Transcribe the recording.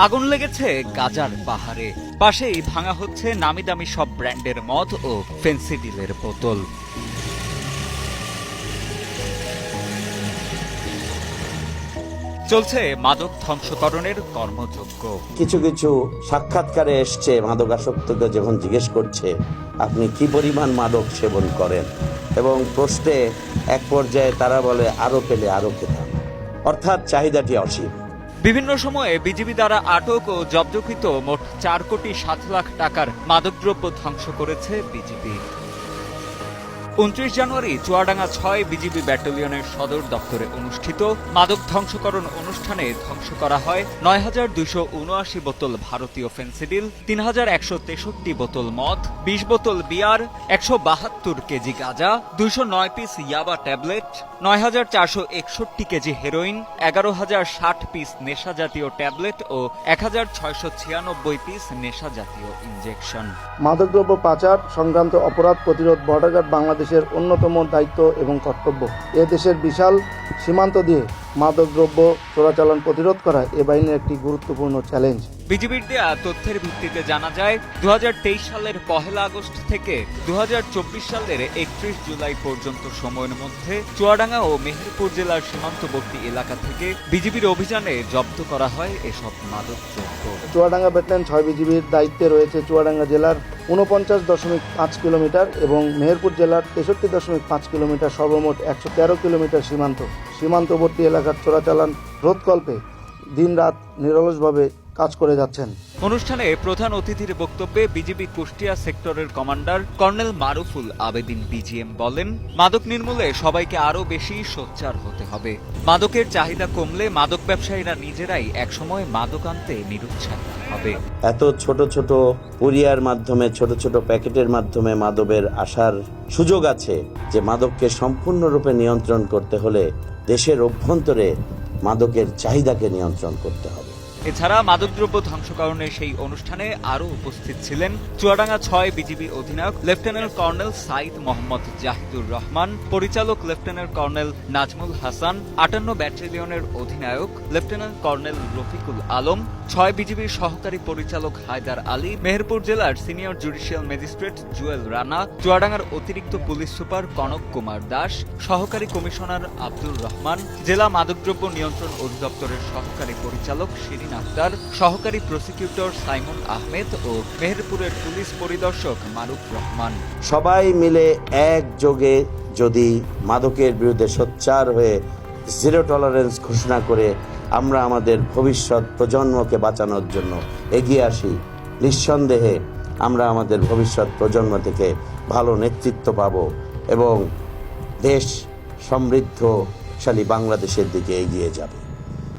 আগুন লেগেছে গাজার পাহাড়ে, পাশেই ভাঙা হচ্ছে নামি দামি সব ব্র্যান্ডের মদ ও ফেন্সিডিলের বোতল। চলছে মাদক ধ্বংসকরণের কর্মযজ্ঞ। কিছু কিছু সাক্ষাৎকারে এসছে মাদকাসক্তকে যখন জিজ্ঞেস করছে আপনি কি পরিমাণ মাদক সেবন করেন, এবং প্রশ্নে এক পর্যায়ে তারা বলে আরো পেলে আরো খেতাম, অর্থাৎ চাহিদাটি অসীম। বিভিন্ন সময়ে বিজিবি দ্বারা আটক ও জব্দকৃত মোট 4 কোটি 7 লাখ টাকার মাদকদ্রব্য ধ্বংস করেছে বিজিবি। 29 জানুয়ারি চুয়াডাঙ্গা 6 বিজিবি ব্যাটালিয়নের সদর দপ্তরে অনুষ্ঠিত মাদক ধ্বংসকরণ অনুষ্ঠানে ধ্বংস করা হয় ৯,২৭৯ বোতল ভারতীয় ফেন্সিডিল, ৩,১৬৩ বোতল মদ, ২০ বোতল বিয়ার, ১৭২ কেজি গাঁজা, ২০৯ পিস ইয়াবা ট্যাবলেট, ৯,৪৬১ কেজি হেরোইন, ১১,০৬০ পিস নেশা জাতীয় ট্যাবলেট ও ১,৬৯৬ পিস নেশা জাতীয় ইনজেকশন। মাদকদ্রব্য পাচার সংক্রান্ত অপরাধ প্রতিরোধ বর্ডার গার্ড বাংলাদেশের অন্যতম দায়িত্ব এবং কর্তব্য। এ দেশের বিশাল সীমান্ত দিয়ে মাদকদ্রব্য চোরাচালান প্রতিরোধ করা এ বাহিনীর একটি গুরুত্বপূর্ণ চ্যালেঞ্জ। বিজিবির দেয়া তথ্যের ভিত্তিতে জানা যায় ২০২৩ সালের ১ আগস্ট থেকে ২০২৪ সালের ৩১ জুলাই পর্যন্ত সময়ের মধ্যে চুয়াডাঙ্গা ও মেহেরপুর জেলার সীমান্তবর্তী এলাকা থেকে বিজিবির অভিযানে জব্দ করা হয় এসব মাদকদ্রব্য। চুয়াডাঙ্গা ব্যাটালিয়ন ৬ বিজিবির দায়িত্বে রয়েছে চুয়াডাঙ্গা জেলার ৪৯.৫ কিলোমিটার এবং মেহেরপুর জেলার ৬৩.৫ কিলোমিটার, সর্বমোট ১১৩ কিলোমিটার সীমান্তবর্তী এলাকার চোরাচালান রোধকল্পে দিনরাত নিরলসভাবে কাজ করে যাচ্ছেন। অনুষ্ঠানে প্রধান অতিথির বক্তব্যে বিজিবি কুষ্টিয়া সেক্টরের commander colonel Maruful Abedin BGM বলেন, মাদক নির্মূলে সবাইকে আরও বেশি সোচ্চার হতে হবে। মাদকের চাহিদা কমলে মাদক ব্যবসায়ীরা নিজেরাই একসময় মাদক আনতে নিরুৎসাহিত হবে। এত ছোট ছোট পুরিয়ার মাধ্যমে, ছোট ছোট প্যাকেটের মাধ্যমে মাদকের আসার সুযোগ আছে, যে মাদককে সম্পূর্ণরূপে নিয়ন্ত্রণ করতে হলে দেশের অভ্যন্তরে মাদকের চাহিদাকে নিয়ন্ত্রণ করতে হবে। এছাড়া মাদকদ্রব্য ধ্বংসকরণের সেই অনুষ্ঠানে আরও উপস্থিত ছিলেন চুয়াডাঙ্গা ৬ বিজিবি অধিনায়ক লেফটেন্যান্ট কর্নেল সাইদ মোহাম্মদ জাহিদুর রহমান, পরিচালক লেফটেন্যান্ট কর্নেল নাজমুল হাসান, ৫৮ ব্যাটালিয়নের অধিনায়ক লেফটেন্যান্ট কর্নেল রফিকুল আলম, ৬ বিজিবির সহকারী পরিচালক হায়দার আলী, মেহেরপুর জেলার senior judicial magistrate Jewel Rana, চুয়াডাঙ্গার অতিরিক্ত পুলিশ সুপার কনক কুমার দাস, সহকারী কমিশনার আব্দুর রহমান, জেলা মাদকদ্রব্য নিয়ন্ত্রণ অধিদপ্তরের সহকারী পরিচালক শিরিন আক্তার, সহকারী প্রসিকিউটর সাইমন আহমেদ ও মেহেরপুরের পুলিশ পরিদর্শক মারুফ রহমান। সবাই মিলে একযোগে যদি মাদকের বিরুদ্ধে সোচ্চার হয়ে জিরো টলারেন্স ঘোষণা করে আমরা আমাদের ভবিষ্যৎ প্রজন্মকে বাঁচানোর জন্য এগিয়ে আসি, নিঃসন্দেহে আমরা আমাদের ভবিষ্যৎ প্রজন্ম থেকে ভালো নেতৃত্ব পাব এবং দেশ সমৃদ্ধশালী বাংলাদেশের দিকে এগিয়ে যাবে।